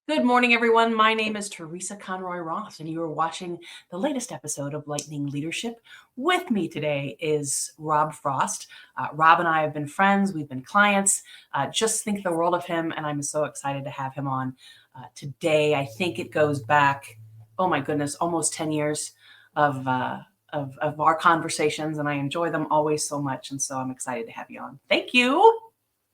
Good morning, everyone. My name is Teresa Conroy-Roth, and you are watching the latest episode of Lightning Leadership. With me today is Rob Frost. Rob and I have been friends. We've been clients. Just think the world of him, and I'm so excited to have him on today. I think it goes back, oh my goodness, almost 10 years of, of our conversations, and I enjoy them always so much, and so I'm excited to have you on. Thank you.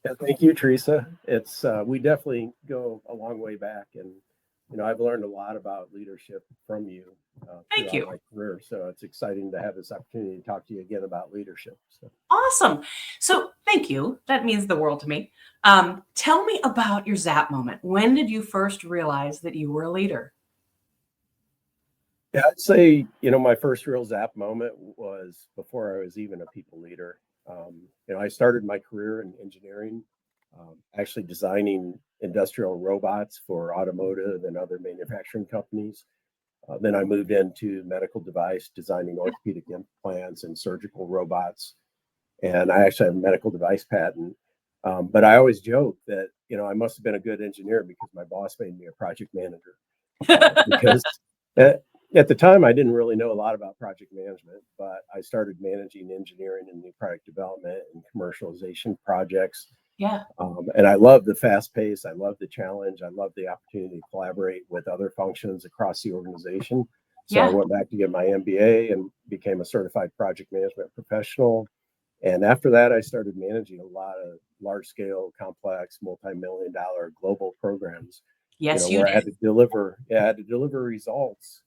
Yeah, thank you, Teresa. It's we definitely go a long way back, and I've learned a lot about leadership from you Thank throughout you. my career. So it's exciting to have this opportunity to talk to you again about leadership. So Awesome. So thank you. That means the world to me. Tell me about your Zap moment. When did you first realize that you were a leader? yeah, I'd say my first real Zap moment was before I was even a people leader. I started my career in engineering, actually designing industrial robots for automotive and other manufacturing companies. Then I moved into medical device, designing orthopedic implants and surgical robots. And I actually have a medical device patent. But I always joke that, I must have been a good engineer because my boss made me a project manager. Because at the time, I didn't really know a lot about project management, but I started managing engineering and new product development and commercialization projects. Yeah. And I love the fast pace. I love the challenge. I love the opportunity to collaborate with other functions across the organization. So I Yeah. went back to get my MBA and became a certified project management professional. And after that, I started managing a lot of large scale, complex, multi-million dollar global programs, Yes, you where did. I had to deliver results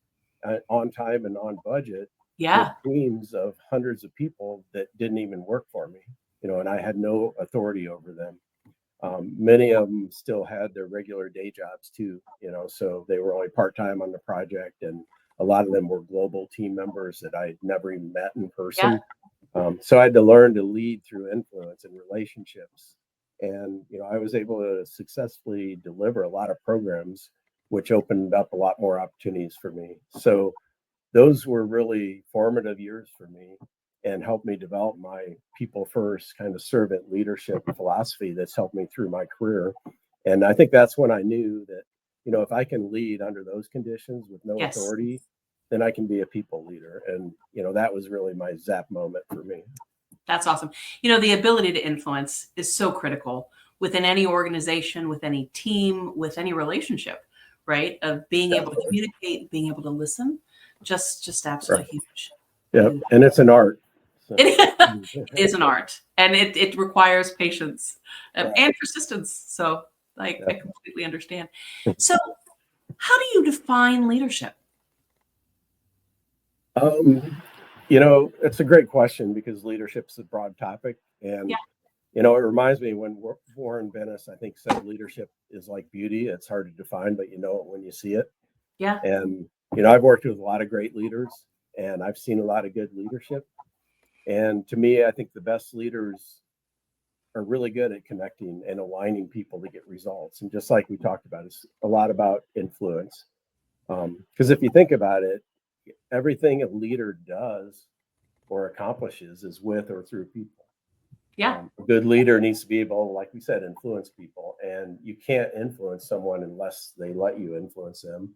on time and on budget with Yeah. teams of hundreds of people that didn't even work for me, and I had no authority over them. Many of them still had their regular day jobs too, so they were only part time on the project, and a lot of them were global team members that I'd never even met in Yeah. person. So I had to learn to lead through influence and relationships. And, I was able to successfully deliver a lot of programs, which opened up a lot more opportunities for me. So those were really formative years for me and helped me develop my people first kind of servant leadership philosophy that's helped me through my career. And I think that's when I knew that, if I can lead under those conditions with no Yes. authority, then I can be a people leader. And, that was really my Zap moment for me. That's awesome. The ability to influence is so critical within any organization, with any team, with any relationship, right? Of being able to Definitely. communicate, being able to listen, just Right. absolutely huge. Yeah. Huge. And it's an art. So, It is an art, and it requires patience right. and persistence. So I Definitely. completely understand. So, how do you define leadership? Um, it's a great question because leadership's a broad topic. And, Yeah, it reminds me when Warren Bennis, I think, said leadership is like beauty. It's hard to define, but you know it when you see it. yeah, And, I've worked with a lot of great leaders and I've seen a lot of good leadership. And to me, I think the best leaders are really good at connecting and aligning people to get results. And just like we talked about, it's a lot about influence. Because if you think about it, everything a leader does or accomplishes is with or through people. yeah, A good leader needs to be able, like we said, influence people. And you can't influence someone unless they let you influence them.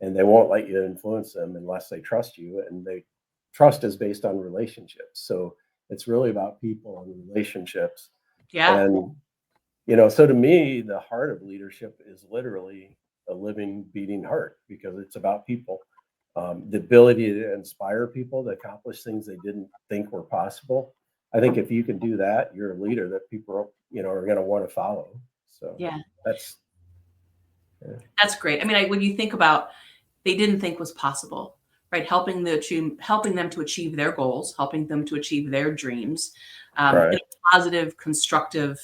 And they won't let you influence them unless they trust you. And they trust is based on relationships. So it's really about people and relationships. yeah, And, so to me, the heart of leadership is literally a living, beating heart because it's about people. The ability to inspire people to accomplish things they didn't think were possible. I think if you can do that, you're a leader that people, are going to want to follow. So yeah. that's, yeah, That's great. I mean, when you think about they didn't think was possible, right? Helping them to achieve their goals, helping them to achieve their dreams, in right, a positive, constructive,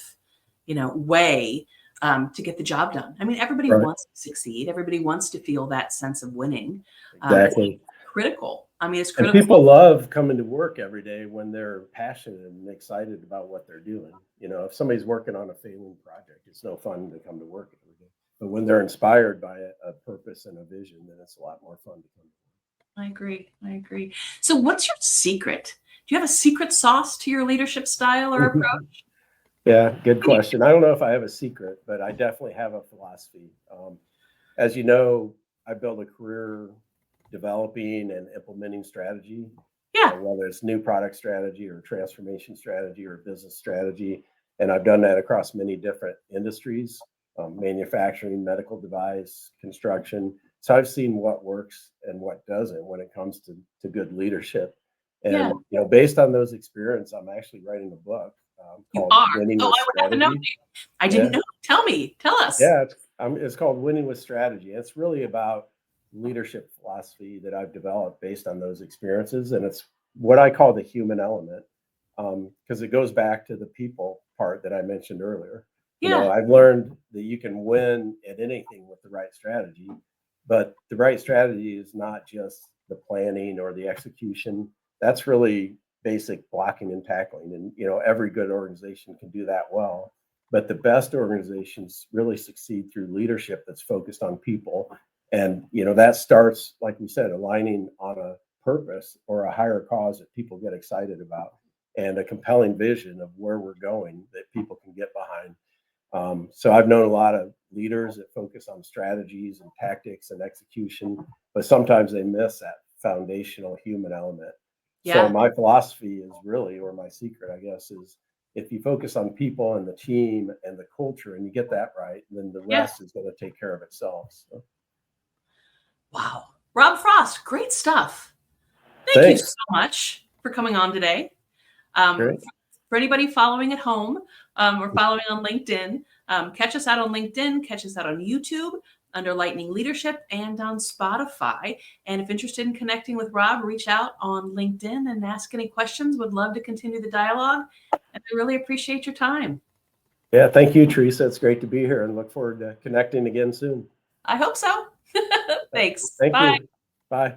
way to get the job done. I mean, everybody right, wants to succeed. Everybody wants to feel that sense of winning. It's exactly. critical. I mean, it's And critical. people love coming to work every day when they're passionate and excited about what they're doing. If somebody's working on a failing project, it's no fun to come to work every day. But when they're inspired by a purpose and a vision, then it's a lot more fun to come to I agree. I agree. So, what's your secret? Do you have a secret sauce to your leadership style or work. approach? Yeah, good question. I don't know if I have a secret, but I definitely have a philosophy. as you know, I built a career developing and implementing strategy, Yeah. whether it's new product strategy or transformation strategy or business strategy. And I've done that across many different industries, manufacturing, medical device, construction. So I've seen what works and what doesn't when it comes to good leadership. Yeah. And, based on those experiences, I'm actually writing a book You called are. Winning Oh, with I would have to know. Strategy. I didn't know. Tell me. Tell us. Yeah, it's called Winning with Strategy. It's really about leadership philosophy that I've developed based on those experiences, and it's what I call the human element, because it goes back to the people part that I mentioned earlier. Yeah. I've learned that you can win at anything with the right strategy, but the right strategy is not just the planning or the execution. That's really basic blocking and tackling, and every good organization can do that well. But the best organizations really succeed through leadership that's focused on people. And, that starts, like we said, aligning on a purpose or a higher cause that people get excited about and a compelling vision of where we're going that people can get behind. So I've known a lot of leaders that focus on strategies and tactics and execution, but sometimes they miss that foundational human element. So Yeah. my philosophy is really, or my secret, I guess, is if you focus on people and the team and the culture and you get that right, then the rest is going to take care of itself. So. Wow. Rob Frost, great stuff. Thank you so much for coming on today. For anybody following at home or following on LinkedIn, catch us out on LinkedIn, catch us out on YouTube under Lightning Leadership and on Spotify. And if interested in connecting with Rob, reach out on LinkedIn and ask any questions. Would love to continue the dialogue. And I really appreciate your time. Yeah, thank you, Teresa. It's great to be here and look forward to connecting again soon. I hope so. Thanks. Thank Bye. you. Bye.